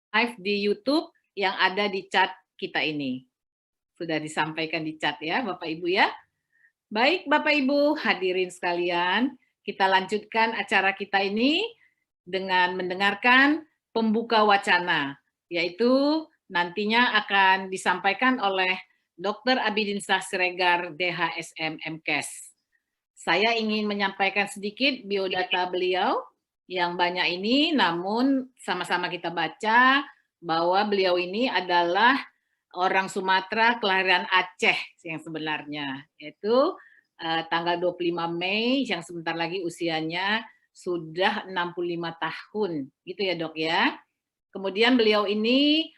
live di YouTube yang ada di chat kita ini. Sudah disampaikan di chat ya, Bapak Ibu ya. Baik Bapak Ibu, hadirin sekalian, kita lanjutkan acara kita ini dengan mendengarkan pembuka wacana, yaitu nantinya akan disampaikan oleh Dr. Abidin Siregar, DHSM MKes. Saya ingin menyampaikan sedikit biodata beliau yang banyak ini, namun sama-sama kita baca bahwa beliau ini adalah orang Sumatera kelahiran Aceh yang sebenarnya, yaitu tanggal 25 Mei yang sebentar lagi usianya sudah 65 tahun, gitu ya Dok ya. Kemudian beliau ini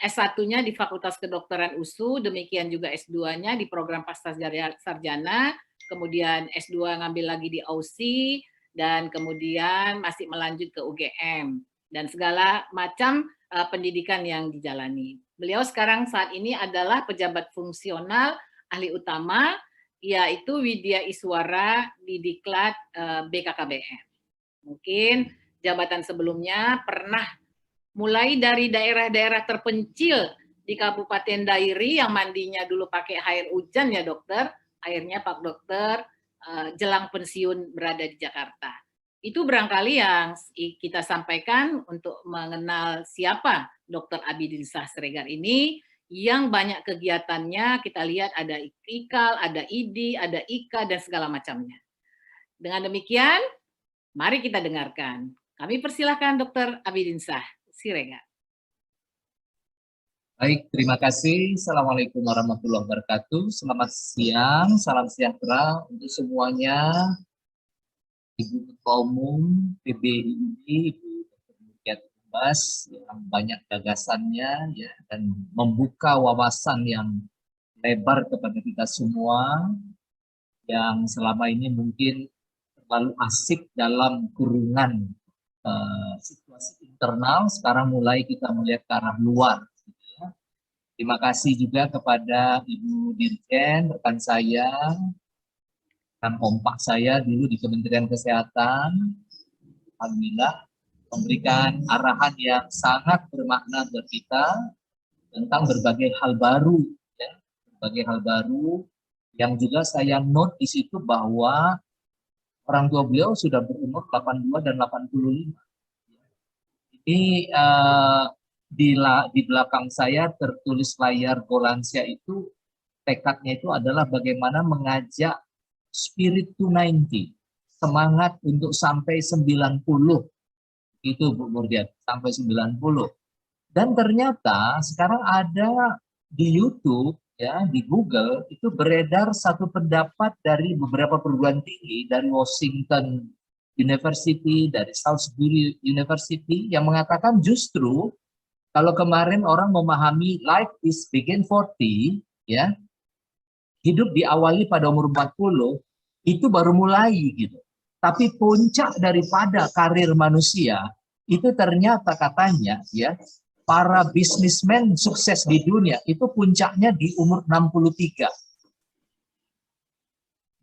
S1-nya di Fakultas Kedokteran USU, demikian juga S2-nya di program Pasca Sarjana, kemudian S2 ngambil lagi di AUSI, dan kemudian masih melanjut ke UGM, dan segala macam pendidikan yang dijalani. Beliau sekarang saat ini adalah pejabat fungsional ahli utama, yaitu Widya Iswara di Diklat BKKBN. Mungkin jabatan sebelumnya pernah mulai dari daerah-daerah terpencil di Kabupaten Dairi yang mandinya dulu pakai air hujan ya dokter, akhirnya Pak Dokter jelang pensiun berada di Jakarta. Itu barangkali yang kita sampaikan untuk mengenal siapa Dr. Abidin Siregar ini, yang banyak kegiatannya kita lihat ada IKAL, ada IDI, ada IKA, dan segala macamnya. Dengan demikian, mari kita dengarkan. Kami persilahkan Dr. Abidin Siregar. Baik, terima kasih. Assalamualaikum warahmatullahi wabarakatuh. Selamat siang, salam sejahtera untuk semuanya. Ibu Ketua Umum PBII, Ibu Dr. Mutia Tumbas, yang banyak gagasannya ya, dan membuka wawasan yang lebar kepada kita semua, yang selama ini mungkin terlalu asik dalam kurungan situasi internal, sekarang mulai kita melihat ke arah luar. Terima kasih juga kepada Ibu Dirjen, rekan saya, rekan kompak saya dulu di Kementerian Kesehatan. Alhamdulillah memberikan arahan yang sangat bermakna buat kita tentang berbagai hal baru, ya, berbagai hal baru yang juga saya note di situ bahwa orang tua beliau sudah berumur 82 dan 85. Ini di belakang saya tertulis layar Golansia itu, tekadnya itu adalah bagaimana mengajak spirit to 90, semangat untuk sampai 90, itu Bu Murdiat, sampai 90. Dan ternyata sekarang ada di YouTube, ya, di Google, itu beredar satu pendapat dari beberapa perguruan tinggi, dari Washington University, dari Salisbury University, yang mengatakan justru kalau kemarin orang memahami life is begin 40, ya, hidup diawali pada umur 40, itu baru mulai gitu. Tapi puncak daripada karir manusia itu ternyata katanya ya, para bisnismen sukses di dunia itu puncaknya di umur 63.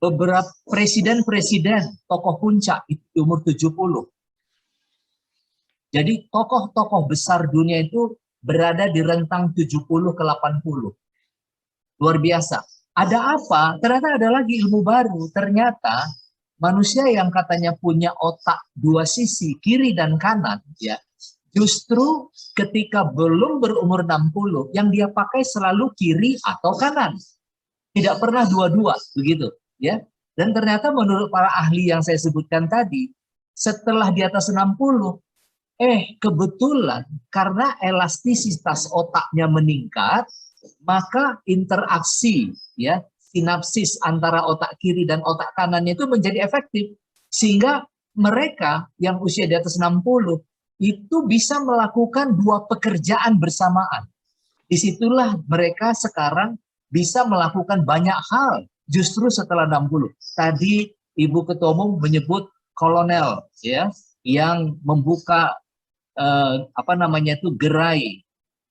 Beberapa presiden-presiden tokoh puncak itu di umur 70. Jadi tokoh-tokoh besar dunia itu berada di rentang 70 ke 80. Luar biasa. Ada apa? Ternyata ada lagi ilmu baru. Ternyata manusia yang katanya punya otak dua sisi, kiri dan kanan, ya, justru ketika belum berumur 60, yang dia pakai selalu kiri atau kanan. Tidak pernah dua-dua, begitu, ya. Dan ternyata menurut para ahli yang saya sebutkan tadi, setelah di atas 60, kebetulan karena elastisitas otaknya meningkat, maka interaksi, ya, sinapsis antara otak kiri dan otak kanannya itu menjadi efektif, sehingga mereka yang usia di atas 60 itu bisa melakukan dua pekerjaan bersamaan. Disitulah mereka sekarang bisa melakukan banyak hal justru setelah 60. Tadi Ibu Ketua Umum menyebut kolonel, ya, yang membuka gerai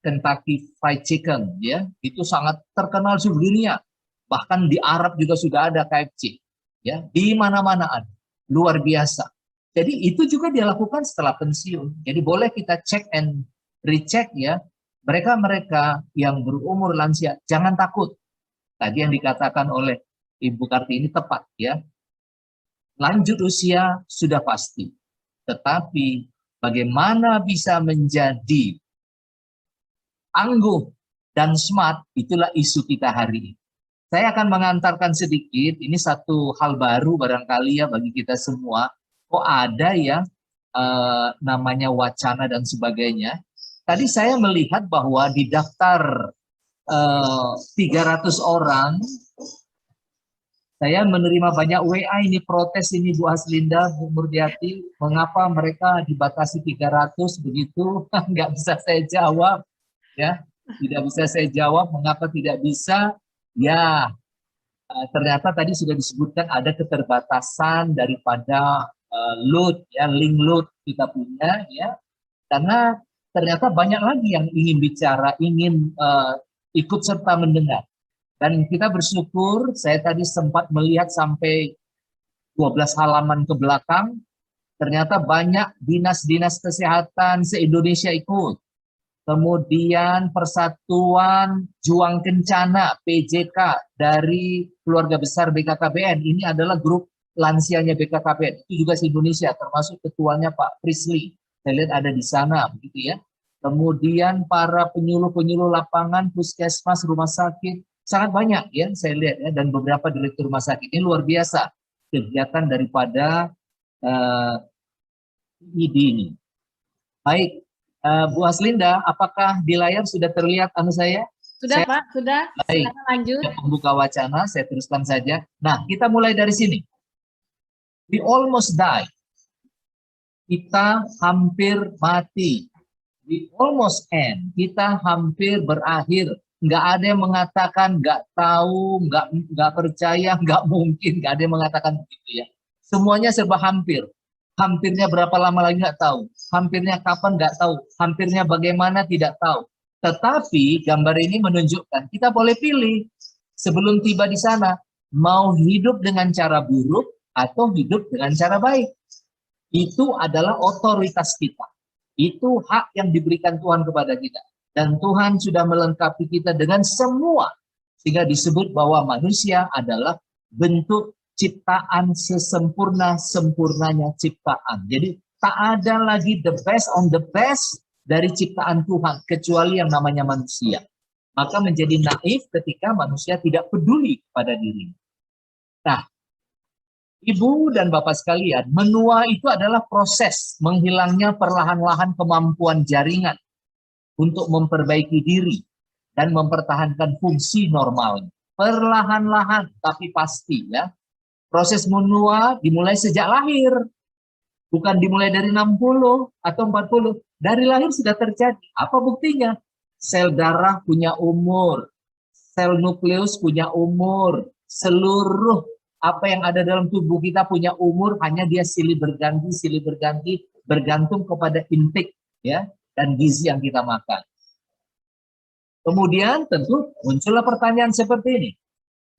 Kentucky Fried Chicken, ya, itu sangat terkenal seluruh dunia. Bahkan di Arab juga sudah ada KFC, ya, di mana-mana ada, luar biasa. Jadi itu juga dia lakukan setelah pensiun. Jadi boleh kita cek and recheck ya. Mereka-mereka yang berumur lansia, jangan takut. Tadi yang dikatakan oleh Ibu Kartini tepat ya. Lanjut usia sudah pasti. Tetapi bagaimana bisa menjadi tangguh dan smart, itulah isu kita hari ini. Saya akan mengantarkan sedikit, ini satu hal baru barangkali ya bagi kita semua. Kok ada ya namanya wacana dan sebagainya. Tadi saya melihat bahwa di daftar 300 orang, saya menerima banyak WA ini protes ini Bu Haslinda, Bu Murdiati, mengapa mereka dibatasi 300 begitu, nggak bisa saya jawab, ya, tidak bisa saya jawab, mengapa tidak bisa, ya, ternyata tadi sudah disebutkan ada keterbatasan daripada load, ya, link load kita punya, ya, karena ternyata banyak lagi yang ingin bicara, ingin ikut serta mendengar. Dan kita bersyukur, saya tadi sempat melihat sampai 12 halaman ke belakang, ternyata banyak dinas-dinas kesehatan se-Indonesia ikut. Kemudian Persatuan Juang Kencana, PJK, dari keluarga besar BKKBN, ini adalah grup lansianya BKKBN, itu juga se-Indonesia, termasuk ketuanya Pak Prisley, saya lihat ada di sana, begitu ya. Kemudian para penyuluh-penyuluh lapangan, puskesmas, rumah sakit, sangat banyak ya saya lihat ya, dan beberapa direktur rumah sakit. Ini luar biasa kegiatan daripada ID ini. Baik, Bu Haslinda, apakah di layar sudah terlihat saya? Sudah Pak, sudah. Baik, silakan lanjut. Pembuka wacana, saya teruskan saja. Nah, kita mulai dari sini. We almost die. Kita hampir mati. We almost end. Kita hampir berakhir. Nggak ada yang mengatakan nggak tahu, nggak percaya, nggak mungkin, nggak ada yang mengatakan begitu ya. Semuanya serba hampir. Hampirnya berapa lama lagi nggak tahu. Hampirnya kapan nggak tahu. Hampirnya bagaimana tidak tahu. Tetapi gambar ini menunjukkan kita boleh pilih sebelum tiba di sana mau hidup dengan cara buruk atau hidup dengan cara baik. Itu adalah otoritas kita. Itu hak yang diberikan Tuhan kepada kita. Dan Tuhan sudah melengkapi kita dengan semua. Sehingga disebut bahwa manusia adalah bentuk ciptaan sesempurna-sempurnanya ciptaan. Jadi tak ada lagi the best on the best dari ciptaan Tuhan. Kecuali yang namanya manusia. Maka menjadi naif ketika manusia tidak peduli pada dirinya. Nah, Ibu dan Bapak sekalian, menua itu adalah proses menghilangnya perlahan-lahan kemampuan jaringan untuk memperbaiki diri dan mempertahankan fungsi normalnya. Perlahan-lahan tapi pasti ya. Proses menua dimulai sejak lahir. Bukan dimulai dari 60 atau 40. Dari lahir sudah terjadi. Apa buktinya? Sel darah punya umur. Sel nukleus punya umur. Seluruh apa yang ada dalam tubuh kita punya umur, hanya dia silih berganti, bergantung kepada intake ya dan gizi yang kita makan. Kemudian tentu muncullah pertanyaan seperti ini.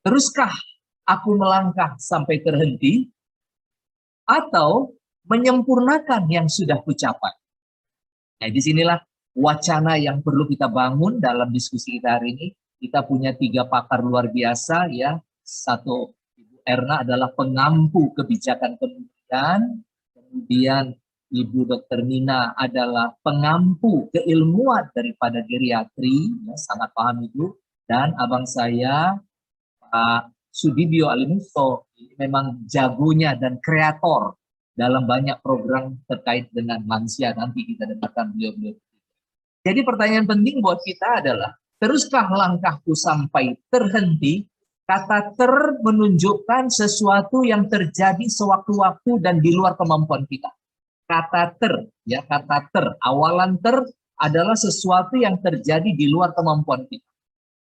Teruskah aku melangkah sampai terhenti atau menyempurnakan yang sudah kucapai? Nah, disinilah wacana yang perlu kita bangun dalam diskusi kita hari ini. Kita punya 3 pakar luar biasa ya. Satu, Ibu Erna adalah pengampu kebijakan kementerian. Kemudian Ibu Dr. Nina adalah pengampu keilmuan daripada geriatri, ya, sangat paham itu. Dan abang saya, Pak Sudibyo Alimusto, ini memang jagonya dan kreator dalam banyak program terkait dengan lansia. Nanti kita dengarkan beliau-beliau. Jadi pertanyaan penting buat kita adalah, teruskah langkahku sampai terhenti? Kata ter menunjukkan sesuatu yang terjadi sewaktu-waktu dan di luar kemampuan kita. Kata ter, ya, kata ter, awalan ter adalah sesuatu yang terjadi di luar kemampuan kita.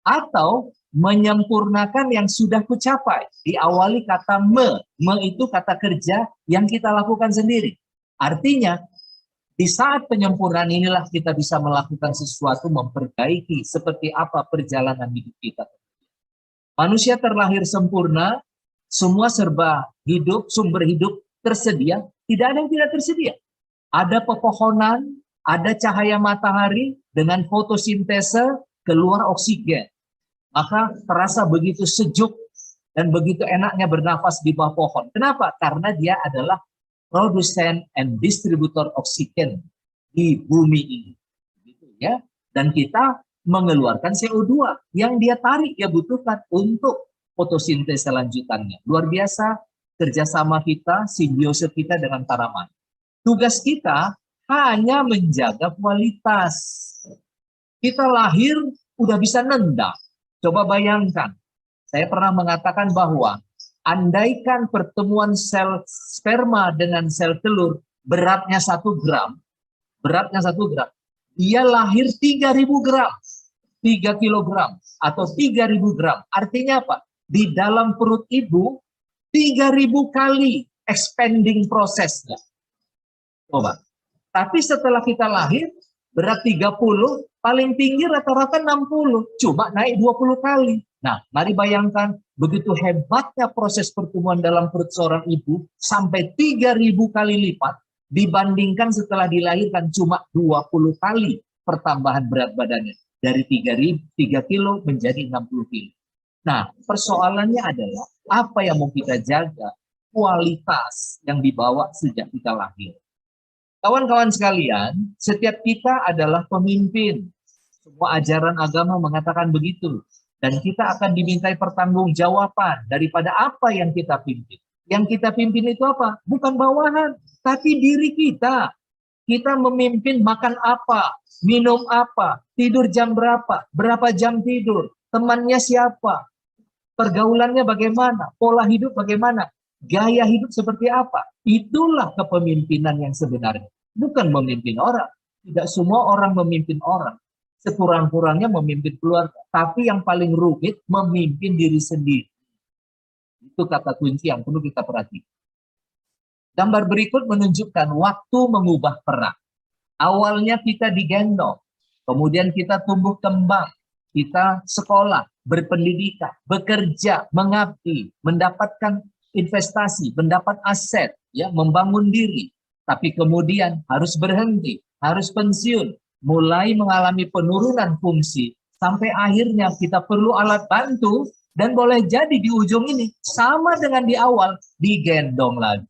Atau menyempurnakan yang sudah kucapai. Diawali kata me itu kata kerja yang kita lakukan sendiri. Artinya, di saat penyempurnaan inilah kita bisa melakukan sesuatu, memperbaiki seperti apa perjalanan hidup kita. Manusia terlahir sempurna, semua serba hidup, sumber hidup tersedia, tidak ada yang tidak tersedia. Ada pepohonan, Ada cahaya matahari dengan fotosintese keluar oksigen. Maka terasa begitu sejuk dan begitu enaknya bernafas di bawah pohon. Kenapa? Karena dia adalah produsen and distributor oksigen di bumi ini. Gitu ya. Dan kita mengeluarkan CO2 yang dia tarik, dia butuhkan untuk fotosintesa lanjutannya. Luar biasa kerjasama kita, simbiose kita dengan tanaman. Tugas kita hanya menjaga kualitas. Kita lahir udah bisa nendang. Coba bayangkan, saya pernah mengatakan bahwa andaikan pertemuan sel sperma dengan sel telur beratnya 1 gram, dia lahir 3.000 gram, 3 kilogram atau 3.000 gram. Artinya apa? Di dalam perut ibu 3.000 kali expanding prosesnya. Coba. Tapi setelah kita lahir berat 30, paling tinggi rata-rata 60, cuma naik 20 kali. Nah, mari bayangkan begitu hebatnya proses pertumbuhan dalam perut seorang ibu sampai 3.000 kali lipat dibandingkan setelah dilahirkan cuma 20 kali pertambahan berat badannya dari 3 kilo menjadi 60 kilo. Nah, persoalannya adalah apa yang mau kita jaga? Kualitas yang dibawa sejak kita lahir. Kawan-kawan sekalian, setiap kita adalah pemimpin. Semua ajaran agama mengatakan begitu. Dan kita akan dimintai pertanggungjawaban daripada apa yang kita pimpin. Yang kita pimpin itu apa? Bukan bawahan, tapi diri kita. Kita memimpin makan apa, minum apa, tidur jam berapa jam tidur, temannya siapa, pergaulannya bagaimana, pola hidup bagaimana, gaya hidup seperti apa. Itulah kepemimpinan yang sebenarnya. Bukan memimpin orang. Tidak semua orang memimpin orang. Sekurang-kurangnya memimpin keluarga. Tapi yang paling rumit, memimpin diri sendiri. Itu kata kunci yang perlu kita perhatikan. Gambar berikut menunjukkan waktu mengubah peran. Awalnya kita digendong. Kemudian kita tumbuh kembang. Kita sekolah, berpendidikan, bekerja, mengabdi, mendapatkan investasi, mendapat aset, ya, membangun diri. Tapi kemudian harus berhenti, harus pensiun, mulai mengalami penurunan fungsi, sampai akhirnya kita perlu alat bantu, dan boleh jadi di ujung ini, sama dengan di awal, digendong lagi.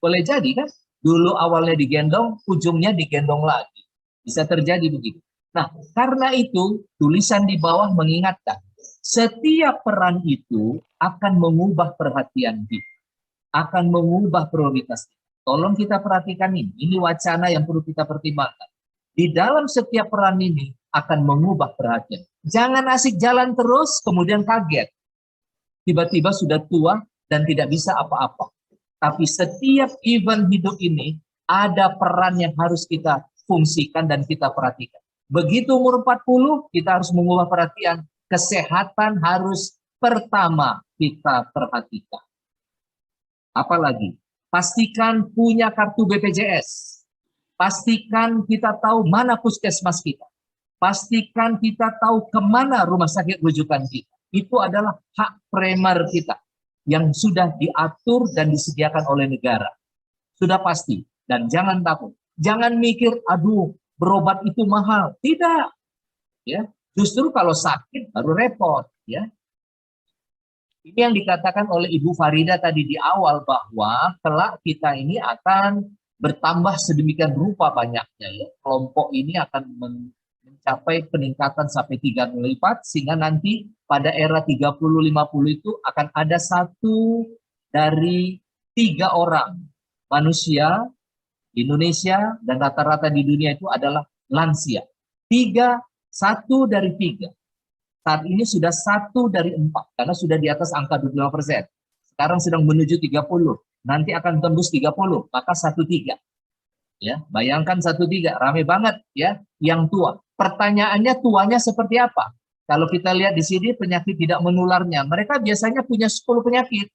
Boleh jadi kan? Dulu awalnya digendong, ujungnya digendong lagi. Bisa terjadi begitu. Nah, karena itu, tulisan di bawah mengingatkan, setiap peran itu akan mengubah perhatian kita, akan mengubah prioritas kita. Tolong kita perhatikan ini wacana yang perlu kita pertimbangkan. Di dalam setiap peran ini akan mengubah perhatian. Jangan asik jalan terus, kemudian kaget. Tiba-tiba sudah tua dan tidak bisa apa-apa. Tapi setiap event hidup ini ada peran yang harus kita fungsikan dan kita perhatikan. Begitu umur 40, kita harus mengubah perhatian. Kesehatan harus pertama kita perhatikan. Apalagi? Pastikan punya kartu BPJS. Pastikan kita tahu mana puskesmas kita. Pastikan kita tahu kemana rumah sakit rujukan kita. Itu adalah hak primer kita yang sudah diatur dan disediakan oleh negara. Sudah pasti. Dan jangan takut. Jangan mikir, aduh, berobat itu mahal. Tidak. Ya, justru kalau sakit baru repot. Ya. Ini yang dikatakan oleh Ibu Farida tadi di awal, bahwa kelak kita ini akan bertambah sedemikian rupa banyaknya. Ya. Kelompok ini akan mencapai peningkatan sampai 3 kali lipat, sehingga nanti pada era 30-50 itu akan ada 1 dari 3 orang manusia di Indonesia, dan rata-rata di dunia itu adalah lansia. 1 dari 3. Saat ini sudah 1 dari 4, karena sudah di atas angka 25%. Sekarang sedang menuju 30, nanti akan tembus 30, maka 1/3. Ya, bayangkan 1/3, rame banget ya, yang tua. Pertanyaannya, tuanya seperti apa? Kalau kita lihat di sini penyakit tidak menularnya, mereka biasanya punya 10 penyakit.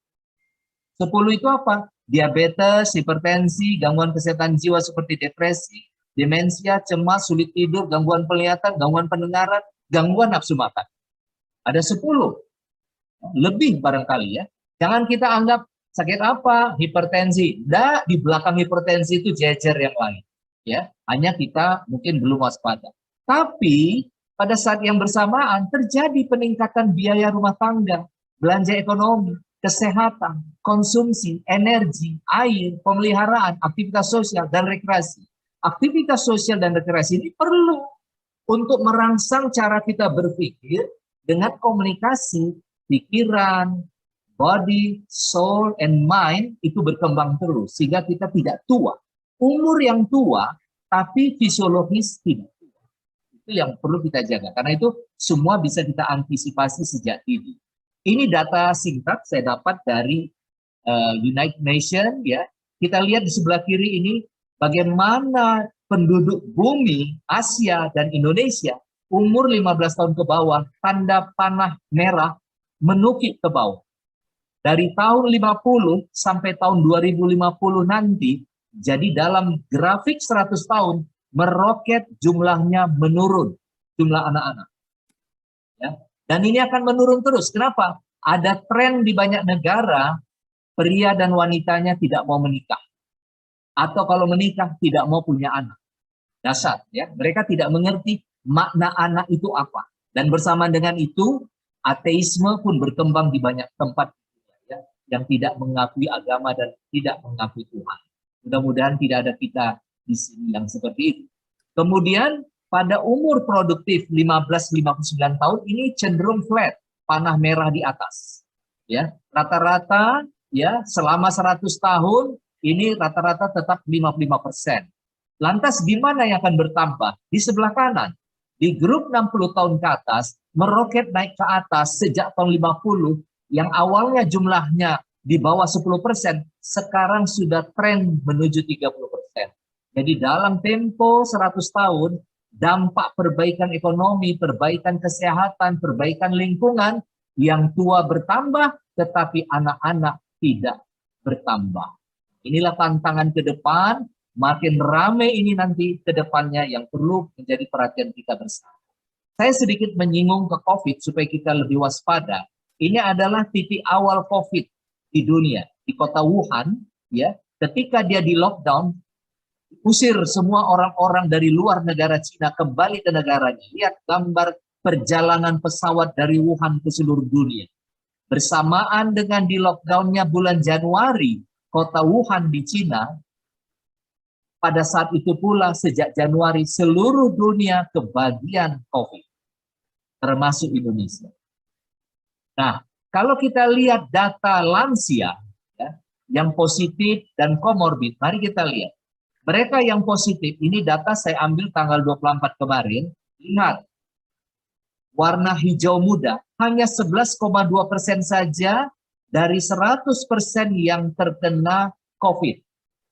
10 itu apa? Diabetes, hipertensi, gangguan kesehatan jiwa seperti depresi, demensia, cemas, sulit tidur, gangguan penglihatan, gangguan pendengaran, gangguan nafsu makan. Ada 10. Lebih barangkali ya. Jangan kita anggap sakit apa? Hipertensi. Nah, di belakang hipertensi itu jejer yang lain. ya, hanya kita mungkin belum waspada. Tapi pada saat yang bersamaan terjadi peningkatan biaya rumah tangga, belanja ekonomi, kesehatan, konsumsi, energi, air, pemeliharaan, aktivitas sosial, dan rekreasi. Aktivitas sosial dan rekreasi ini perlu untuk merangsang cara kita berpikir dengan komunikasi, pikiran, body, soul, and mind itu berkembang terus. Sehingga kita tidak tua. Umur yang tua, tapi fisiologis tidak tua. Itu yang perlu kita jaga. Karena itu semua bisa kita antisipasi sejak dini. Ini data singkat saya dapat dari United Nations, ya. Kita lihat di sebelah kiri ini bagaimana penduduk bumi Asia dan Indonesia umur 15 tahun ke bawah, tanda panah merah menukik ke bawah. Dari tahun 50 sampai tahun 2050 nanti, jadi dalam grafik 100 tahun meroket jumlahnya menurun, jumlah anak-anak. Ya. Dan ini akan menurun terus. Kenapa? Ada tren di banyak negara, pria dan wanitanya tidak mau menikah. Atau kalau menikah, tidak mau punya anak. Dasar, ya. Mereka tidak mengerti makna anak itu apa. Dan bersamaan dengan itu, ateisme pun berkembang di banyak tempat, ya, yang tidak mengakui agama dan tidak mengakui Tuhan. Mudah-mudahan tidak ada kita di sini yang seperti itu. Kemudian, pada umur produktif 15-59 tahun ini cenderung flat, panah merah di atas. Ya, rata-rata ya selama 100 tahun ini rata-rata tetap 55%. Lantas di mana yang akan bertambah? Di sebelah kanan. Di grup 60 tahun ke atas meroket naik ke atas sejak tahun 50 yang awalnya jumlahnya di bawah 10%, sekarang sudah tren menuju 30%. Jadi dalam tempo 100 tahun dampak perbaikan ekonomi, perbaikan kesehatan, perbaikan lingkungan, yang tua bertambah, tetapi anak-anak tidak bertambah. Inilah tantangan ke depan, makin ramai ini nanti ke depannya yang perlu menjadi perhatian kita bersama. Saya sedikit menyinggung ke COVID supaya kita lebih waspada. Ini adalah titik awal COVID di dunia, di kota Wuhan, ya, ketika dia di lockdown, usir semua orang-orang dari luar negara Cina kembali ke negaranya. Lihat gambar perjalanan pesawat dari Wuhan ke seluruh dunia. Bersamaan dengan di lockdownnya bulan Januari, kota Wuhan di Cina, pada saat itu pula sejak Januari seluruh dunia kebagian COVID, termasuk Indonesia. Nah, kalau kita lihat data lansia, ya, yang positif dan komorbid, mari kita lihat. Mereka yang positif, ini data saya ambil tanggal 24 kemarin, lihat, warna hijau muda, hanya 11,2% saja dari 100% yang terkena COVID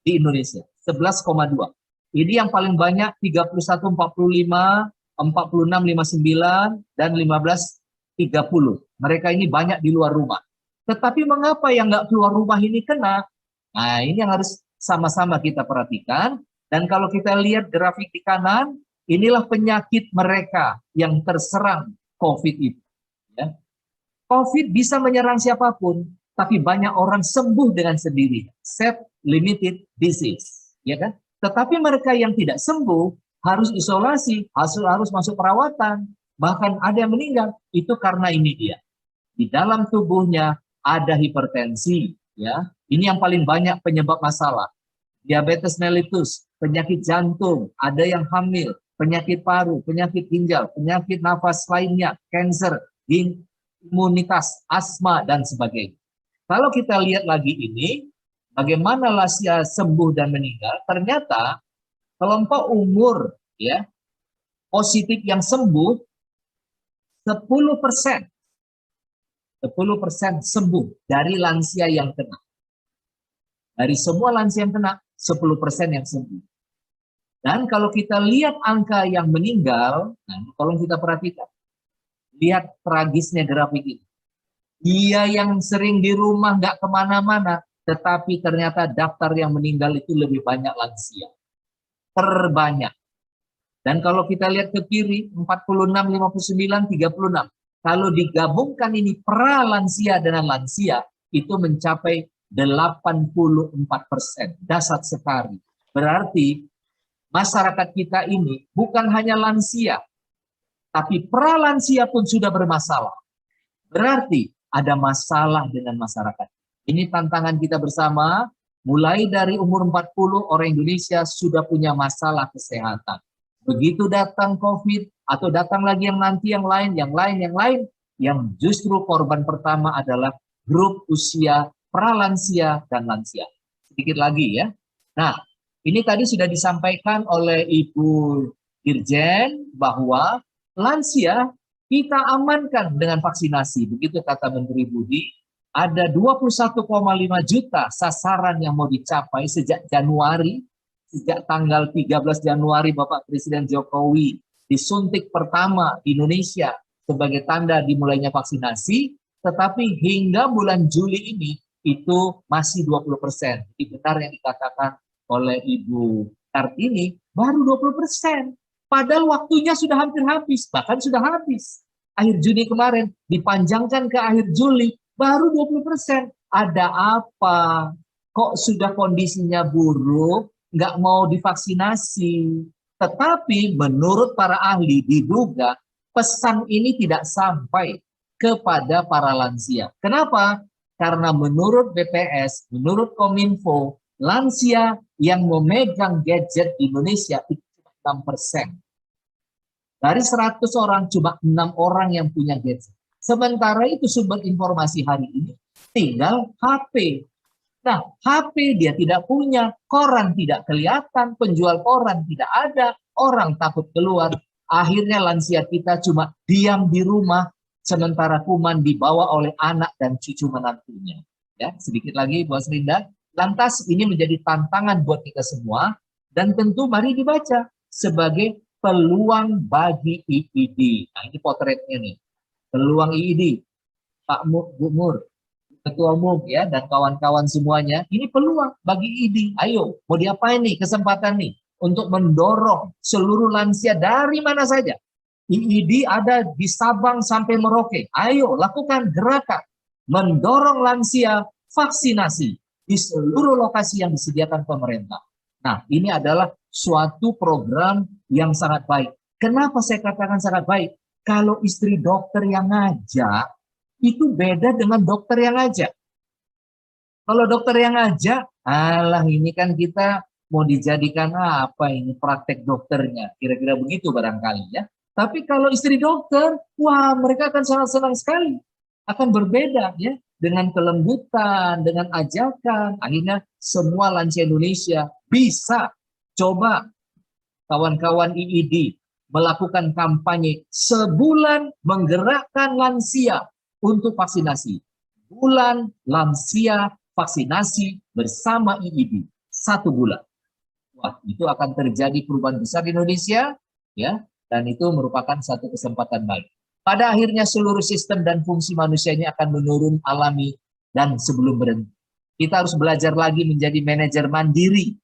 di Indonesia, 11,2. Ini yang paling banyak 31, 45, 46, 59, dan 15, 30. Mereka ini banyak di luar rumah. Tetapi mengapa yang nggak keluar rumah ini kena? Nah, ini yang harus sama-sama kita perhatikan. Dan kalau kita lihat grafik di kanan, inilah penyakit mereka yang terserang COVID itu. Ya. COVID bisa menyerang siapapun, tapi banyak orang sembuh dengan sendiri. Self-limited disease. Ya kan? Tetapi mereka yang tidak sembuh harus isolasi, harus masuk perawatan. Bahkan ada yang meninggal. Itu karena ini dia. Di dalam tubuhnya ada hipertensi. Ya, ini yang paling banyak penyebab masalah. Diabetes mellitus, penyakit jantung, ada yang hamil, penyakit paru, penyakit ginjal, penyakit nafas lainnya, kanker, imunitas, asma, dan sebagainya. Kalau kita lihat lagi ini, bagaimana lansia sembuh dan meninggal, ternyata kelompok umur ya positif yang sembuh 10%. 10% sembuh dari lansia yang kena. Dari semua lansia yang kena, 10% yang sembuh. Dan kalau kita lihat angka yang meninggal, nah, tolong kita perhatikan. Lihat tragisnya grafik ini. Dia yang sering di rumah nggak kemana-mana, tetapi ternyata daftar yang meninggal itu lebih banyak lansia. Terbanyak. Dan kalau kita lihat ke kiri, 46, 59, 36. Kalau digabungkan ini pralansia dengan lansia, itu mencapai 84%. Dahsyat sekali. Berarti masyarakat kita ini bukan hanya lansia, tapi pralansia pun sudah bermasalah. Berarti ada masalah dengan masyarakat. Ini tantangan kita bersama, mulai dari umur 40 orang Indonesia sudah punya masalah kesehatan. Begitu datang COVID atau datang lagi yang nanti yang lain, yang justru korban pertama adalah grup usia pralansia dan lansia. Sedikit lagi ya. Nah, ini tadi sudah disampaikan oleh Ibu Dirjen bahwa lansia kita amankan dengan vaksinasi. Begitu kata Menteri Budi, ada 21,5 juta sasaran yang mau dicapai sejak Januari, sejak tanggal 13 Januari Bapak Presiden Jokowi disuntik pertama di Indonesia sebagai tanda dimulainya vaksinasi, tetapi hingga bulan Juli ini itu masih 20%. Jadi benar yang dikatakan oleh Ibu Kartini, baru 20%. Padahal waktunya sudah hampir habis, bahkan sudah habis. Akhir Juni kemarin dipanjangkan ke akhir Juli, baru 20%. Ada apa? Kok sudah kondisinya buruk, nggak mau divaksinasi? Tetapi menurut para ahli diduga pesan ini tidak sampai kepada para lansia. Kenapa? Karena menurut BPS, menurut Kominfo, lansia yang memegang gadget di Indonesia itu 6%. Dari 100 orang, cuma 6 orang yang punya gadget. Sementara itu sumber informasi hari ini tinggal HP. Nah, HP dia tidak punya, koran tidak kelihatan, penjual koran tidak ada, orang takut keluar. Akhirnya lansia kita cuma diam di rumah, sementara kuman dibawa oleh anak dan cucu menantunya. Ya, sedikit lagi Bu Asrinda. Lantas ini menjadi tantangan buat kita semua, dan tentu mari dibaca sebagai peluang bagi IID. Nah, ini potretnya nih. Peluang IID, Pak Bu Mur, Ketua Umum ya, dan kawan-kawan semuanya, ini peluang bagi IID. Ayo, mau diapain nih kesempatan nih untuk mendorong seluruh lansia dari mana saja. IID ada di Sabang sampai Merauke. Ayo, lakukan gerakan mendorong lansia vaksinasi di seluruh lokasi yang disediakan pemerintah. Nah, ini adalah suatu program yang sangat baik. Kenapa saya katakan sangat baik? Kalau istri dokter yang ngajak, itu beda dengan dokter yang ngajak. Kalau dokter yang ngajak, alah ini kan kita mau dijadikan apa ini praktek dokternya. Kira-kira begitu barangkali ya. Tapi kalau istri dokter, wah mereka akan sangat senang sekali. Akan berbeda ya. Dengan kelembutan, dengan ajakan. Akhirnya semua lansia Indonesia bisa coba kawan-kawan IID melakukan kampanye sebulan menggerakkan lansia untuk vaksinasi. Bulan lansia vaksinasi bersama IID. 1 bulan. Wah, itu akan terjadi perubahan besar di Indonesia, ya, dan itu merupakan satu kesempatan baik. Pada akhirnya seluruh sistem dan fungsi manusia ini akan menurun alami dan sebelum berhenti. Kita harus belajar lagi menjadi manajer mandiri,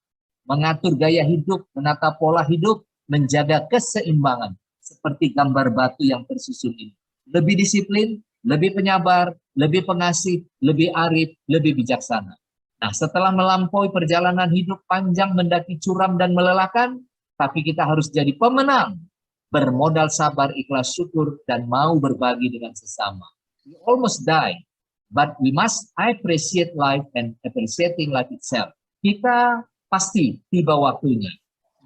mengatur gaya hidup, menata pola hidup, menjaga keseimbangan. Seperti gambar batu yang tersusun ini. Lebih disiplin, lebih penyabar, lebih pengasih, lebih arif, lebih bijaksana. Nah, setelah melampaui perjalanan hidup panjang mendaki curam dan melelahkan, tapi kita harus jadi pemenang, bermodal sabar, ikhlas, syukur, dan mau berbagi dengan sesama. We almost die, but we must appreciate life and appreciating life itself. Kita pasti tiba waktunya.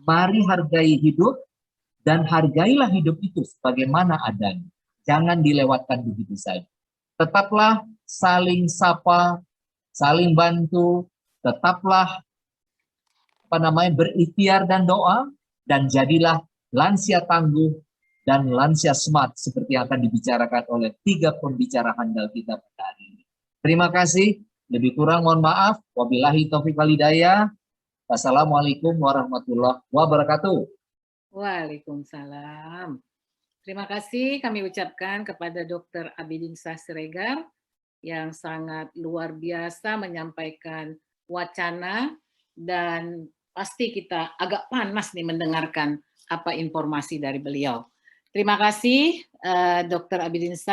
Mari hargai hidup, dan hargailah hidup itu sebagaimana adanya. Jangan dilewatkan begitu saja. Tetaplah saling sapa, saling bantu, tetaplah berikhtiar dan doa, dan jadilah lansia tangguh dan lansia smart seperti yang akan dibicarakan oleh 3 pembicara handal kita pada hari ini. Terima kasih. Lebih kurang mohon maaf. Wabillahi taufiq wal hidayah. Wassalamualaikum warahmatullahi wabarakatuh. Waalaikumsalam. Terima kasih kami ucapkan kepada Dr. Abidin Shah Siregar yang sangat luar biasa menyampaikan wacana, dan pasti kita agak panas nih mendengarkan apa informasi dari beliau. Terima kasih Dr. Abidin Shah.